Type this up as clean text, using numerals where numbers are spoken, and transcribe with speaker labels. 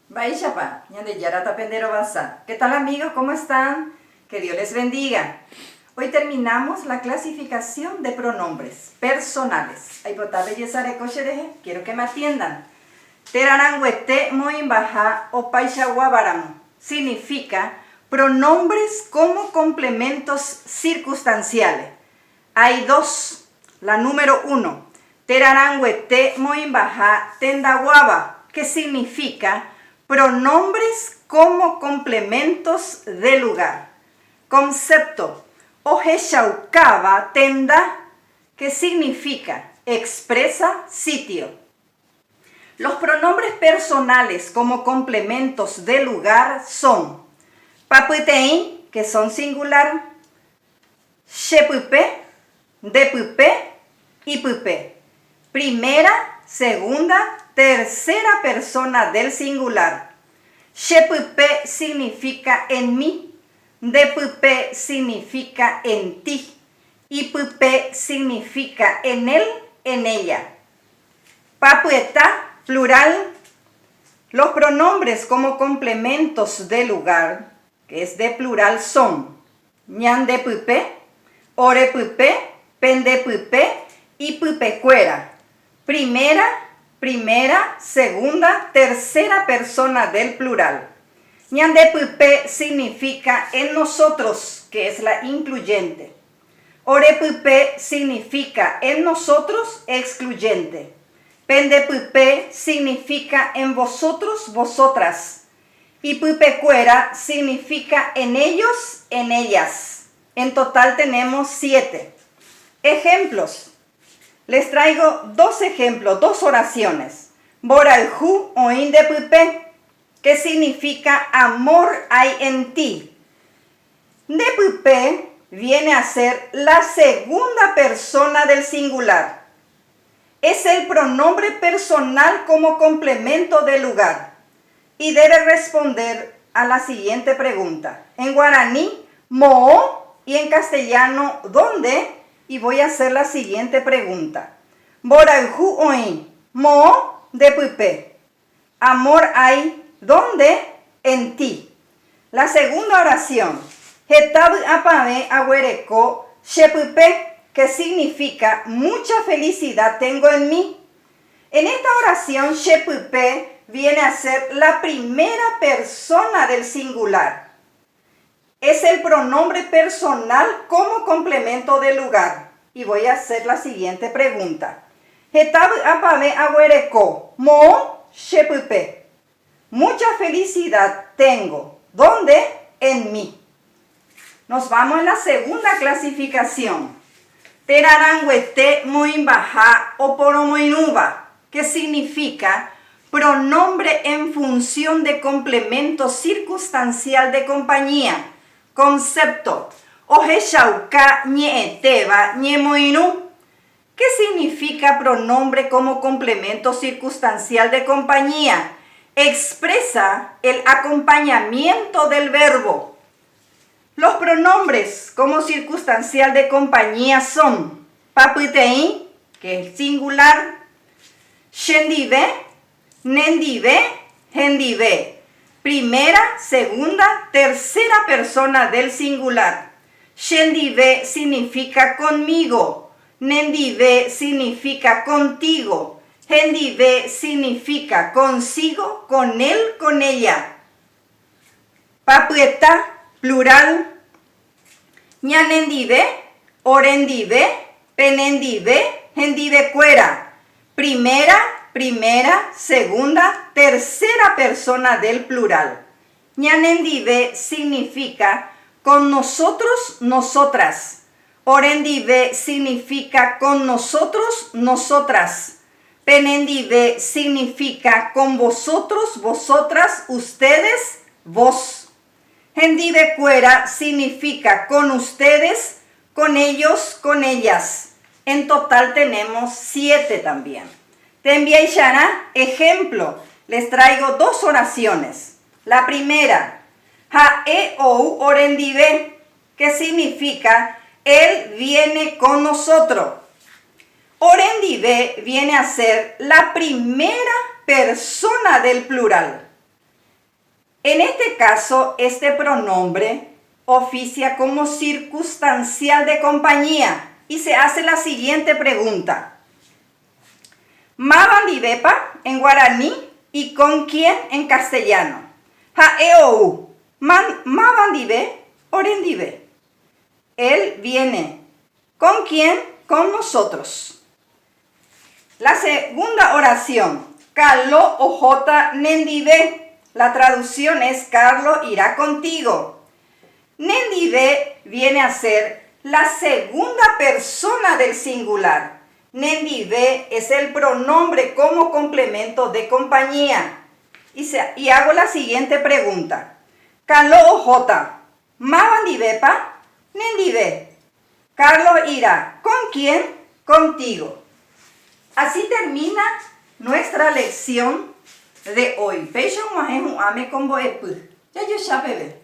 Speaker 1: Baishapa, ñande yarata pendero basa. ¿Qué tal amigos? ¿Cómo están? Que Dios les bendiga. Hoy terminamos la clasificación de pronombres personales. Quiero que me atiendan. Teraranguete moimbaja o paishaguabaramo. Significa pronombres como complementos circunstanciales. Hay dos. La número 1. Teraranguete moimbaja tendaguaba, que significa pronombres como complementos de lugar. Concepto. Ojeshaucaba tenda, que significa expresa sitio. Los pronombres personales como complementos de lugar son paputein, que son singular, shepupe, depupe y pupe. Primera, segunda, tercera persona del singular. Shepupe significa en mí, depupe significa en ti y pupe significa en él, en ella. Papueta, plural. Los pronombres como complementos de lugar, que es de plural, son ñandepupe, orepupe, pendepupe y pupecuera. Primera, segunda, tercera persona del plural. Ñandepupe significa en nosotros, que es la incluyente. Orepupe significa en nosotros, excluyente. Pendepupe significa en vosotros, vosotras. Y pupecuera significa en ellos, en ellas. En total tenemos 7. Ejemplos. Les traigo 2 ejemplos, 2 oraciones. Boraljú o indepupe, que significa amor hay en ti. Depupe viene a ser la segunda persona del singular. Es el pronombre personal como complemento del lugar y debe responder a la siguiente pregunta. En guaraní, mo, y en castellano, ¿dónde? Y voy a hacer la siguiente pregunta. Boraljú oin, mo de pupe. Amor hay, ¿dónde? En ti. La segunda oración. Hetab apame aguereco shepupe, que significa mucha felicidad tengo en mí. En esta oración, shepupe viene a ser la primera persona del singular. Es el pronombre personal como complemento del lugar. Y voy a hacer la siguiente pregunta. Hetab apame aguereco mo shepupe. Mucha felicidad tengo. ¿Dónde? En mí. Nos vamos en la segunda clasificación. Teraranguete moimbaja o poromoinuba, que significa pronombre en función de complemento circunstancial de compañía. Concepto. Ojeshauka ñeeteba ñemoinu, que significa pronombre como complemento circunstancial de compañía. Expresa el acompañamiento del verbo. Los pronombres como circunstancial de compañía son paputein, que es singular, shendive, nendive, hendive. Primera, segunda, tercera persona del singular. Shendive significa conmigo, nendive significa contigo, hendive significa consigo, con él, con ella. Papueta, plural. Ñanendive, orendive, penendive, hendivecuera. Primera, segunda, tercera persona del plural. Ñanendive significa con nosotros, nosotras. Orendive significa con nosotros, nosotras. Penendive significa con vosotros, vosotras, ustedes, vos. Hendivecuera significa con ustedes, con ellos, con ellas. En total tenemos 7 también. Tembiaishana, ejemplo. Les traigo 2 oraciones. La primera, hae ou orendive, que significa él viene con nosotros. Orendive viene a ser la primera persona del plural. En este caso, este pronombre oficia como circunstancial de compañía y se hace la siguiente pregunta. ¿Ma bandivepa en guaraní y con quién en castellano? Ha eou, ma bandive, orendive. Él viene. ¿Con quién? Con nosotros. La segunda oración. Carlo ojota nendive. La traducción es Carlos irá contigo. Nendive viene a ser la segunda persona del singular. Nendive es el pronombre como complemento de compañía. Y hago la siguiente pregunta. Carlo ojota. ¿Ma bandivepa? Nendive. Carlos irá. ¿Con quién? Contigo. Así termina nuestra lección de hoy. Pecho más es un ame con boepu. Ya yo ya bebé.